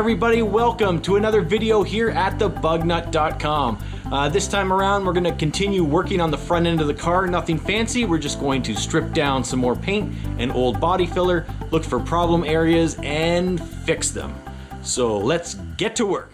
everybody, welcome to another video here at TheBugNut.com. This time around we're going to continue working on the front end of the car. Nothing fancy, we're just going to strip down some more paint and old body filler, look for problem areas and fix them. So let's get to work.